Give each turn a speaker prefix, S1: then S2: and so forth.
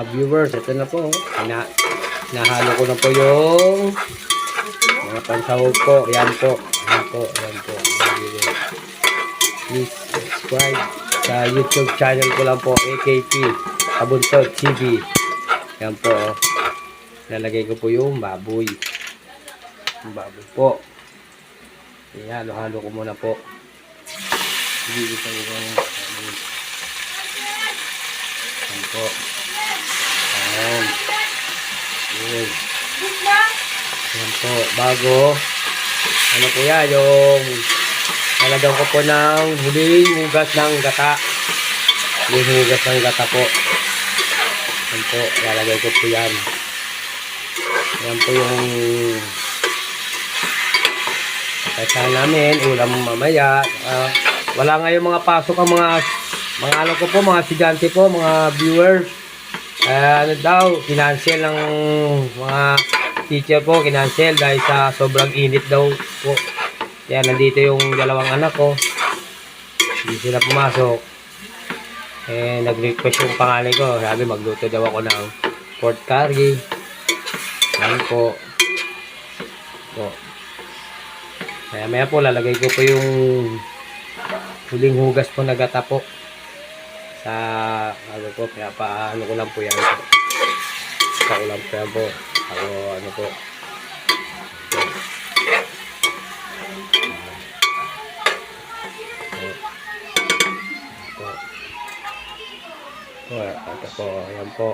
S1: viewers, ito na po. Nahalo ko na po yung mga pansahog po. Ayan po. Ayan po. Ayan po. Please subscribe sa YouTube channel ko lang po. AKP Kabuntod TV. Ayan po. Nalagay ko po yung baboy. Yung baboy po. Ayan. Halo ko muna po. Hindi ito yung ayan po. Ayan. Ayan. Ayan po. Bago. Ano po yan? Yung nalagyan ko po ng huling hugas ng gata. Huling hugas ng gata po. Ayan po. Lalagay ko po yan. Ayan po yung kaisahan namin. Ulam mamaya. Wala ngayon mga pasok ang mga ano ko po, mga estudyante po, mga viewers. Ano daw, kinancel ng mga teacher po, kinancel dahil sa sobrang init daw po. Kaya nandito yung dalawang anak ko. Hindi sila pumasok. Nag-request yung pangalan ko. Sabi magluto daw ako ng pork curry. Yan po. Maya po lalagay ko po yung huling hugas po na gata po. Sa ano po, kaya paano ko lang po yan po. Sa ulam po yan po. Ako ano po. Ito po, ayan po.